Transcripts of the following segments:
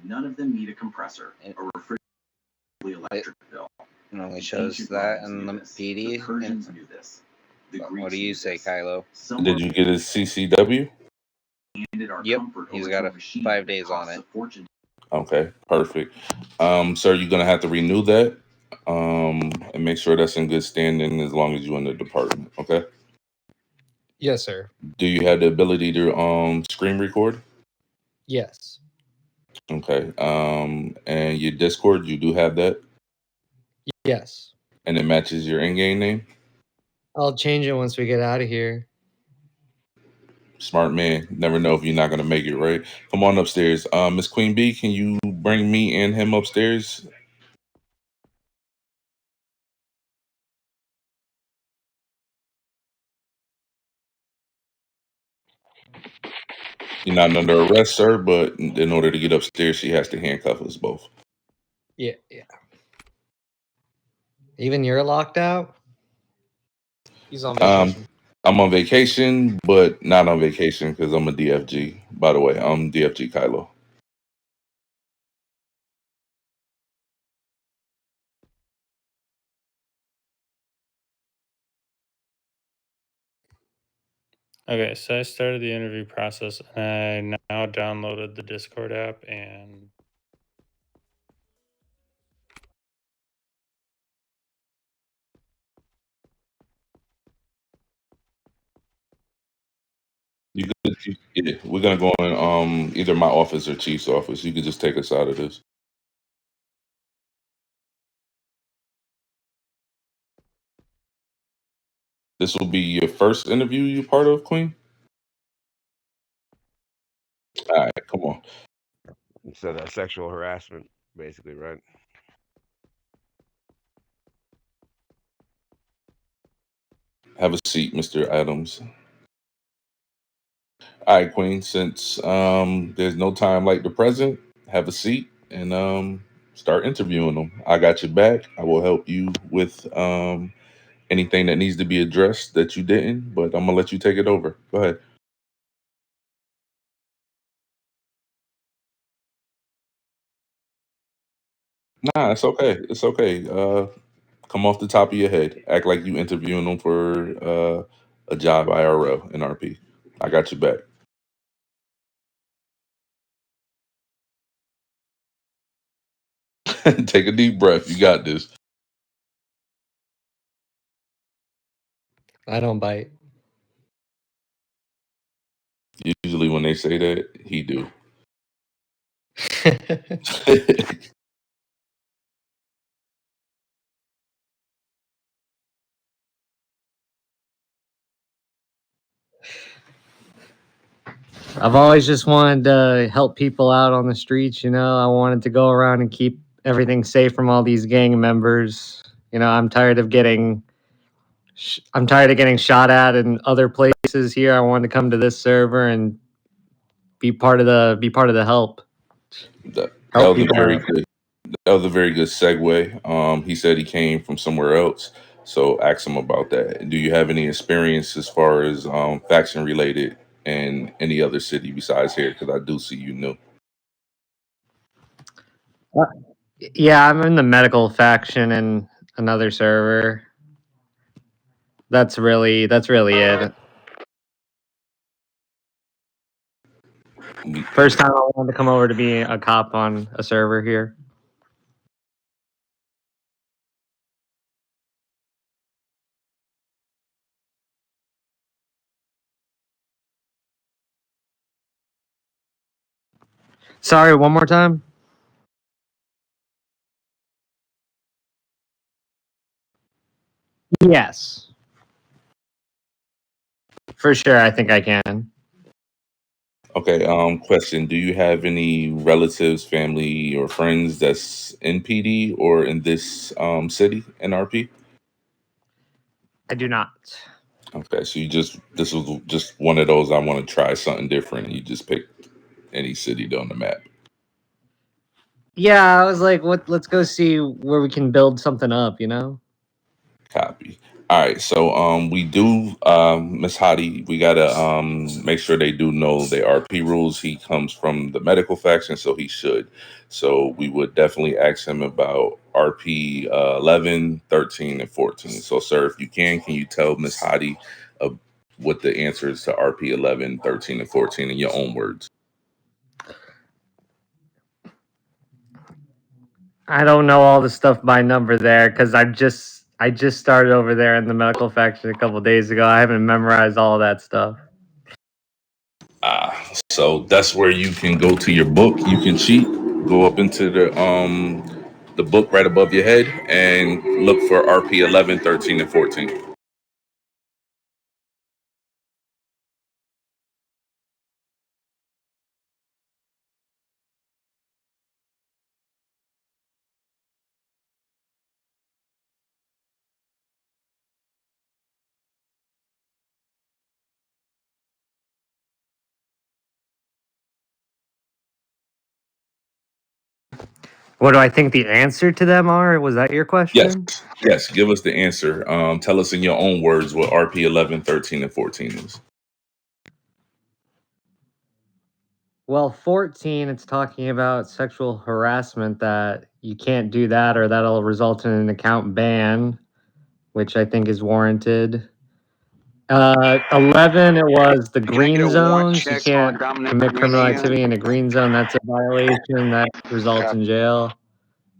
None of them need a compressor or electric bill. It only shows that in the PD. The Persians knew this. What do you say, Kylo? Did you get his CCW? Yep, he's got 5 days on it. Okay, perfect. Sir, you're gonna have to renew that, and make sure that's in good standing as long as you're in the department. Okay. Yes, sir. Do you have the ability to screen record? Yes. Okay. And your Discord, you do have that, Yes. and it matches your in-game name. I'll change it once we get out of here. Smart man. Never know if you're not gonna make it, right? Come on upstairs. Miss Queen Bee, can you bring me and him upstairs? You're not under arrest, sir, but in order to get upstairs, she has to handcuff us both. Yeah. Even you're locked out? He's on vacation. I'm on vacation, but not on vacation because I'm a DFG. By the way, I'm DFG Kylo. Okay, so I started the interview process and I now downloaded the Discord app and Yeah, we're gonna go in either my office or Chief's office. You could just take us out of this. This will be your first interview you part of, Queen? All right, come on. So that's sexual harassment, basically, right? Have a seat, Mr. Addams. All right, Queen. Since there's no time like the present, have a seat and start interviewing them. I got your back. I will help you with anything that needs to be addressed that you didn't, but I'm gonna let you take it over. Go ahead. Nah, it's okay. It's okay. Come off the top of your head. Act like you interviewing them for a job IRL in RP. I got your back. Take a deep breath. You got this. I don't bite. Usually when they say that, he do. I've always just wanted to help people out on the streets, I wanted to go around and keep everything safe from all these gang members. I'm tired of getting shot at in other places here. I wanted to come to this server and be part of the help. That Help was a people very out. good. That was a very good segue. He said he came from somewhere else, so ask him about that. Do you have any experience as far as faction related in any other city besides here? Because I do see you new. Yeah, I'm in the medical faction in another server. That's really it. First time I wanted to come over to be a cop on a server here. Sorry, one more time? Yes. For sure, I think I can. Okay. Question: do you have any relatives, family, or friends that's in PD or in this city, NRP? I do not. Okay, so this was just one of those I want to try something different, and you just picked any city on the map. Yeah, I was like, let's go see where we can build something up, Copy. All right, so we do Miss Hottie, we gotta make sure they do know the RP rules. He comes from the medical faction, so he should. So we would definitely ask him about RP 11, 13, and 14. So sir, if you can you tell Miss Hottie what the answer is to RP 11, 13, and 14 in your own words? I don't know all the stuff by number there because I just started over there in the medical faction a couple days ago. I haven't memorized all of that stuff. So that's where you can go to your book. You can cheat. Go up into the book right above your head and look for RP 11, 13, and 14. What do I think the answer to them are? Was that your Yes, question? yes. Give us the answer. Tell us in your own words what RP 11, 13, and 14 is. Well, 14, it's talking about sexual harassment, that you can't do that or that'll result in an account ban, which I think is warranted. 11, it was the green zones. You can't commit criminal activity in a green zone. That's a violation that results in jail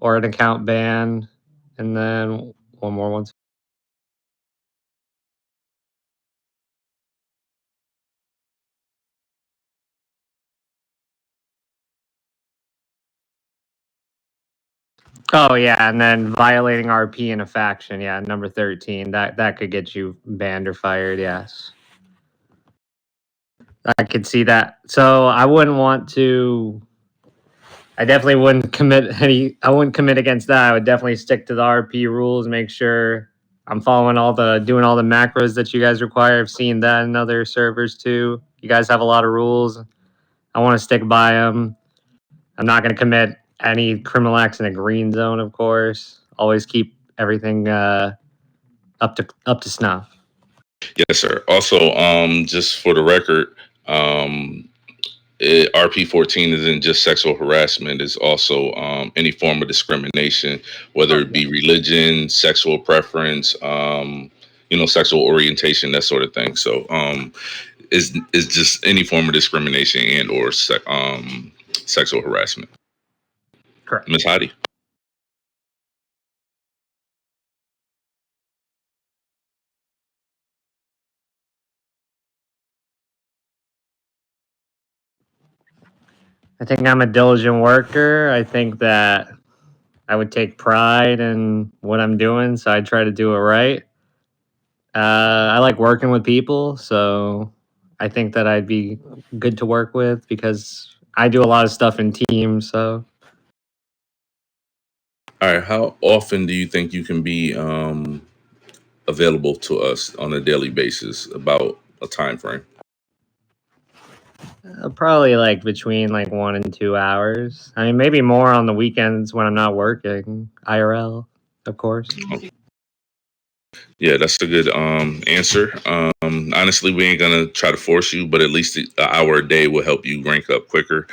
or an account ban. And then one more. Oh yeah, and then violating RP in a faction. Yeah, number 13. That could get you banned or fired. Yes, I could see that. So I wouldn't want to. I definitely wouldn't commit any. I wouldn't commit against that. I would definitely stick to the RP rules. Make sure I'm following doing all the macros that you guys require. I've seen that in other servers too. You guys have a lot of rules. I want to stick by them. I'm not going to commit any criminal acts in a green zone, of course. Always keep everything up to snuff. Yes, sir. Also, just for the record, RP 14 isn't just sexual harassment. It's also any form of discrimination, whether it be religion, sexual preference, sexual orientation, that sort of thing. So, is just any form of discrimination and or sexual harassment. Correct. Ms. Hottie. I think I'm a diligent worker. I think that I would take pride in what I'm doing, so I try to do it right. I like working with people, so I think that I'd be good to work with because I do a lot of stuff in teams. So All right. How often do you think you can be available to us on a daily basis? About a time frame? probably like between like 1 and 2 hours. I mean, maybe more on the weekends when I'm not working. IRL, of course. Yeah, that's a good answer. Honestly, we ain't gonna try to force you, but at least an hour a day will help you rank up quicker.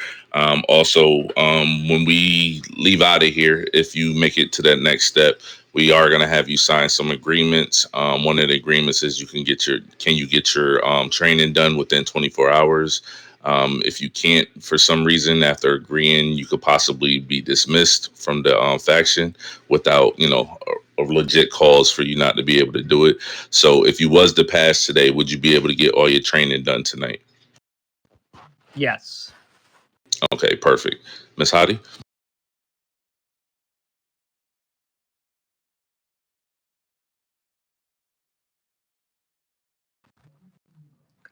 Also, when we leave out of here, if you make it to that next step, we are gonna have you sign some agreements. One of the agreements is can you get your training done within 24 hours? If you can't, for some reason, after agreeing, you could possibly be dismissed from the faction without, a legit cause for you not to be able to do it. So if you was to pass today, would you be able to get all your training done tonight? Yes. Okay, perfect. Miss Hottie?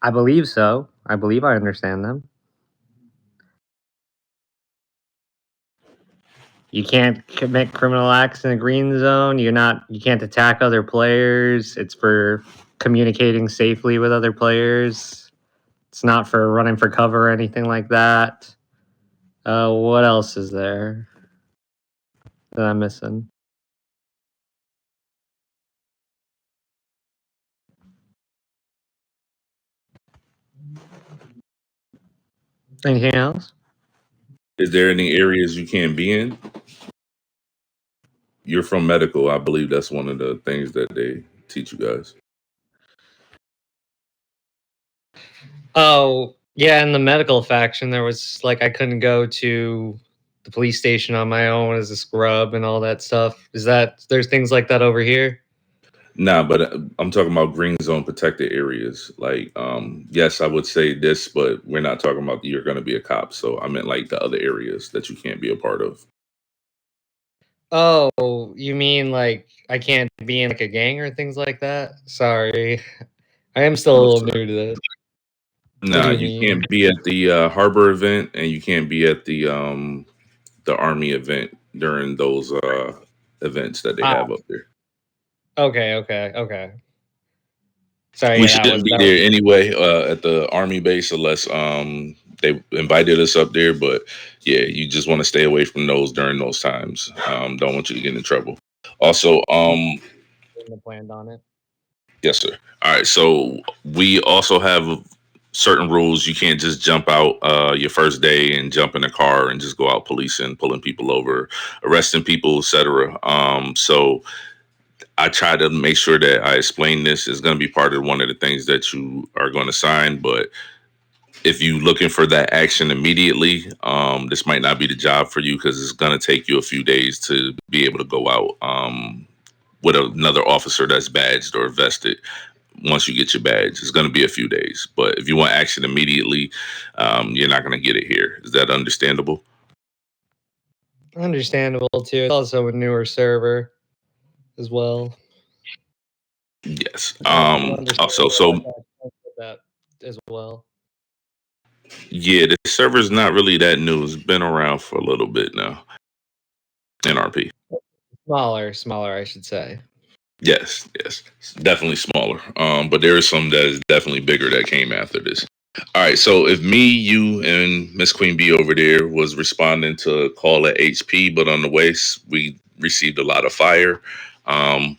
I believe so. I believe I understand them. You can't commit criminal acts in a green zone. You can't attack other players. It's for communicating safely with other players. It's not for running for cover or anything like that. What else is there that I'm missing? Anything else? Is there any areas you can't be in? You're from medical. I believe that's one of the things that they teach you guys. Oh, yeah, in the medical faction, there was like I couldn't go to the police station on my own as a scrub and all that stuff. There's things like that over here? Nah, but I'm talking about green zone protected areas. Like, yes, I would say this, but we're not talking about you're going to be a cop. So I meant like the other areas that you can't be a part of. Oh, you mean like I can't be in like a gang or things like that? Sorry. I am still a No, little sir. new to this. What Nah, do you you mean? can't be at the harbor event, and you can't be at the army event during those events that they Ah, have up there. okay. Sorry, We yeah, shouldn't be there anyway at the army base unless they invited us up there. But yeah, you just want to stay away from those during those times. Don't want you to get in trouble. Also, planned on it. yes, sir. All right, so we also have certain rules. You can't just jump out your first day and jump in a car and just go out policing, pulling people over, arresting people, etc. So I try to make sure that I explain this is going to be part of one of the things that you are going to sign. But if you're looking for that action immediately, this might not be the job for you because it's going to take you a few days to be able to go out with another officer that's badged or vested. Once you get your badge, it's going to be a few days. But if you want action immediately, you're not going to get it here. Is that understandable? Understandable too. It's also a newer server as well. Yes. Understand Also, so that as well. yeah, the server's not really that new. It's been around for a little bit now. NRP. Smaller, I should say. Yes, it's definitely smaller. But there is some that is definitely bigger that came after this. All right, so if me, you, and Miss Queen Bee over there was responding to a call at HP, but on the way we received a lot of fire.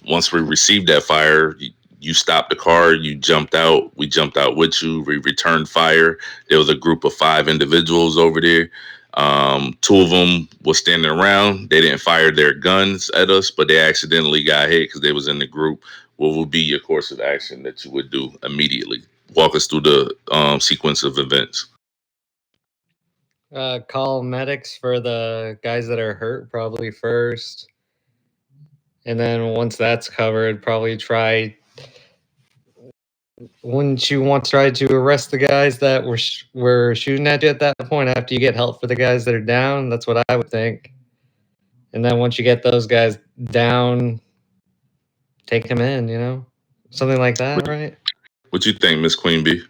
Once we received that fire, you stopped the car, you jumped out, we jumped out with you, we returned fire. There was a group of 5 individuals over there. 2 of them was standing around. They didn't fire their guns at us, but they accidentally got hit because they was in the group. What would be your course of action that you would do immediately? Walk us through the sequence of events. Call medics for the guys that are hurt probably first. And then once that's covered, probably wouldn't you want to try to arrest the guys that were shooting at you at that point after you get help for the guys that are down? That's what I would think. And then once you get those guys down, take them in, something like that, right? What you think, Miss Queen Bee?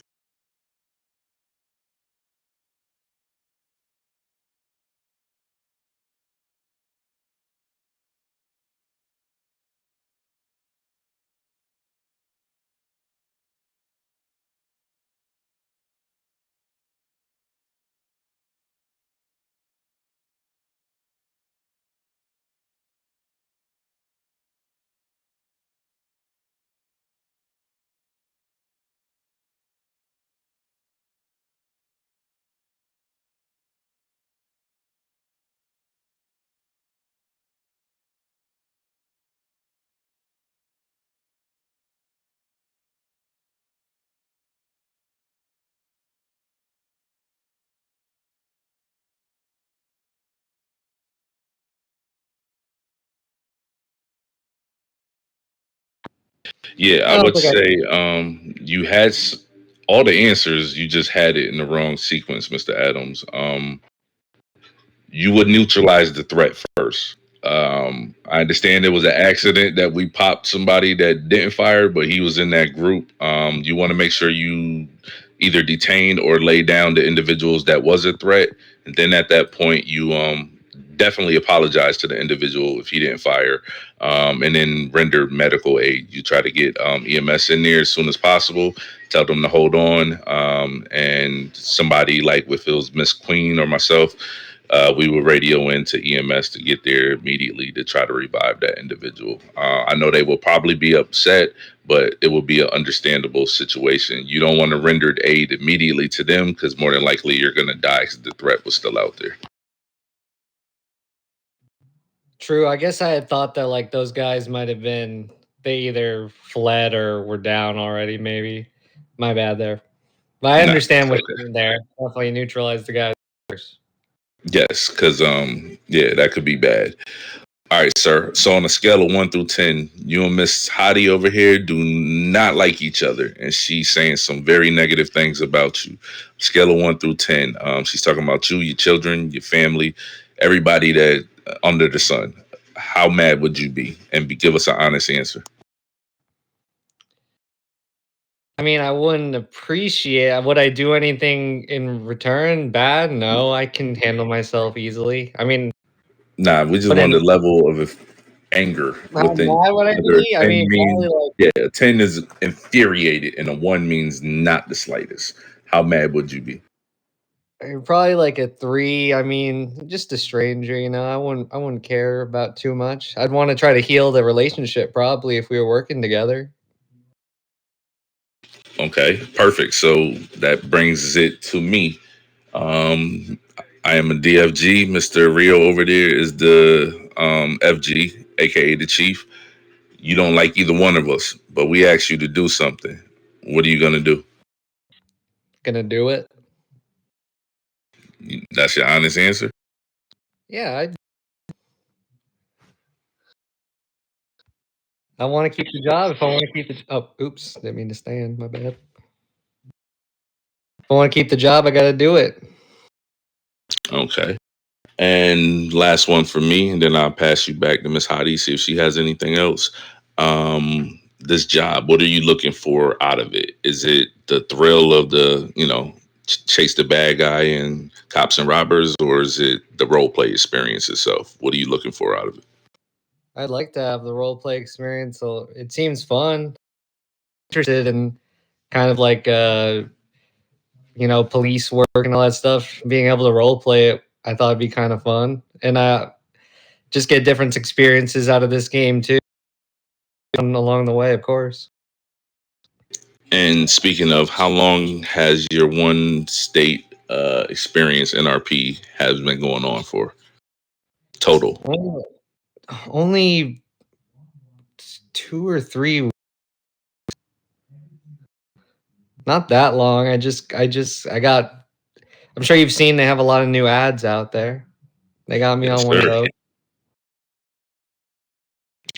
Yeah, I would say you had all the answers. You just had it in the wrong sequence, Mr. Adams. You would neutralize the threat first. I understand it was an accident that we popped somebody that didn't fire, but he was in that group. You want to make sure you either detained or lay down the individuals that was a threat, and then at that point you definitely apologize to the individual if he didn't fire, and then render medical aid. You try to get EMS in there as soon as possible. Tell them to hold on, and somebody like if it was Miss Queen or myself, we would radio into EMS to get there immediately to try to revive that individual. I know they will probably be upset, but it will be an understandable situation. You don't want to render aid immediately to them because more than likely you're going to die because the threat was still out there. True. I guess I had thought that like those guys might have been, they either fled or were down already. Maybe. My bad there. But I understand what you're doing there. Definitely neutralize the guys first. Yes, because yeah, that could be bad. All right, sir. So on a scale of 1 through 10, you and Miss Hottie over here do not like each other, and she's saying some very negative things about you. Scale of 1 through 10. She's talking about you, your children, your family, everybody that under the sun. How mad would you be? And give us an honest answer. I mean, I wouldn't appreciate. Would I do anything in return bad? No, I can handle myself easily. I mean, nah, we just want the level of anger within. Why would I be? I mean, means, yeah, a 10 is infuriated, and a 1 means not the slightest. How mad would you be? Probably like a 3. I mean, just a stranger, you know. I wouldn't care about too much. I'd want to try to heal the relationship probably if we were working together. Okay, perfect. So that brings it to me. I am a DFG. Mr. Rio over there is the FG, aka the chief. You don't like either one of us, but we asked you to do something. What are you gonna do? Gonna do it. That's your honest answer? Yeah, I want to keep the job. If I want to keep the oops, didn't mean to stand. My bad. If I want to keep the job, I got to do it. Okay. And last one for me, and then I'll pass you back to Miss Hottie, see if she has anything else. This job, what are you looking for out of it? Is it the thrill of the, chase the bad guy and cops and robbers, or is it the role play experience itself? What are you looking for out of it? I'd like to have the role play experience. So it seems fun. Interested in kind of like police work and all that stuff. Being able to role play it, I thought it'd be kind of fun, and just get different experiences out of this game too, along the way, of course. And speaking of, how long has your one state experience NRP has been going on for total? Only 2 or 3. Not that long. I got. I'm sure you've seen they have a lot of new ads out there. They got me on one of those.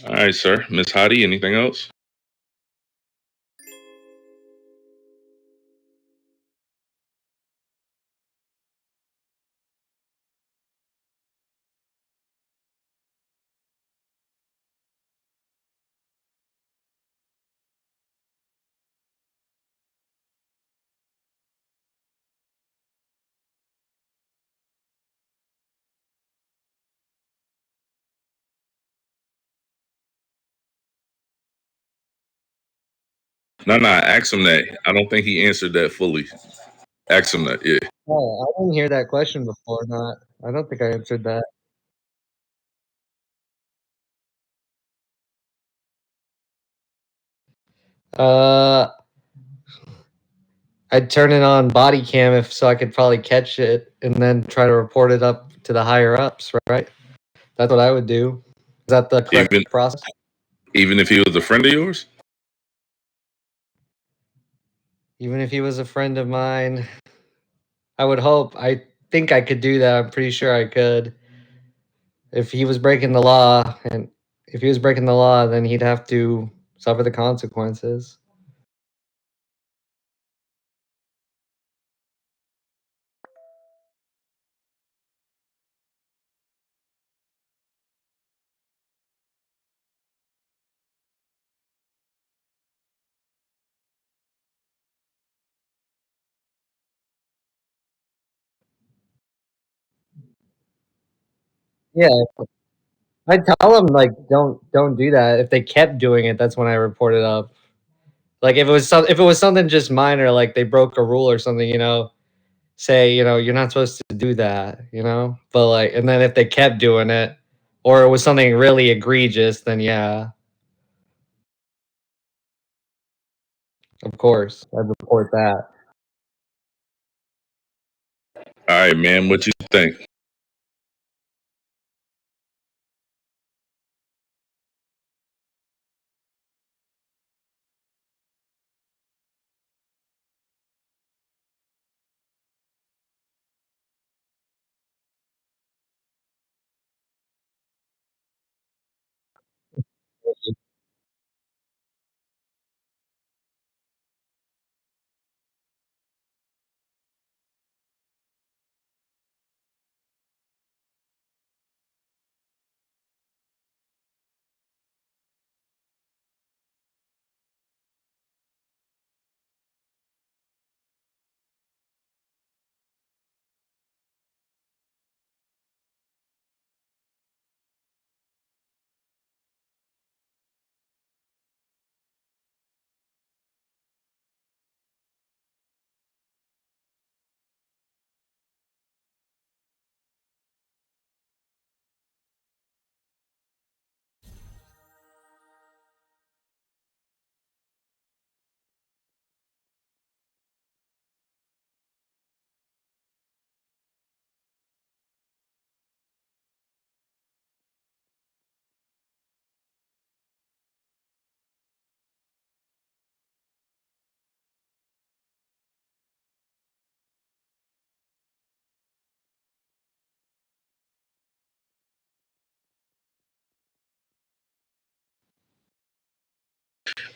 All right, sir. Miss Hottie, anything else? No, ask him that. I don't think he answered that fully. Ask him that, yeah. Oh, I didn't hear that question before. I don't think I answered that. I'd turn it on body cam so I could probably catch it and then try to report it up to the higher ups, right? That's what I would do. Is that the correct process? Even if he was a friend of yours? Even if he was a friend of mine, I would hope. I think I could do that. I'm pretty sure I could. If he was breaking the law, then he'd have to suffer the consequences. Yeah, I tell them like don't do that. If they kept doing it, that's when I report it up. Like if it was something just minor, like they broke a rule or something, say, you're not supposed to do that, But like, and then if they kept doing it, or it was something really egregious, then yeah, of course, I'd report that. All right, man. What you think?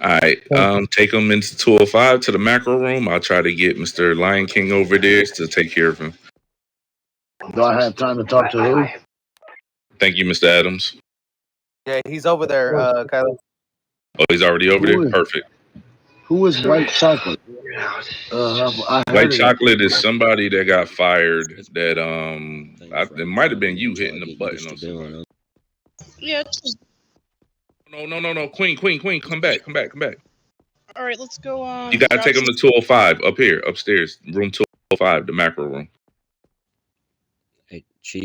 All right. Take them into 205 to the macro room. I'll try to get Mr. Lion King over there to take care of him. Do I have time to talk to who? Thank you, Mr. Adams. Yeah, he's over there, Kylo. Oh, he's already over there? Perfect. Who is White Chocolate? White Chocolate is somebody that got fired that it might have been you hitting the button or something. Yeah. No. Queen, come back. All right, let's go on. You gotta take him to 205 up here, upstairs, room 205, the macro room.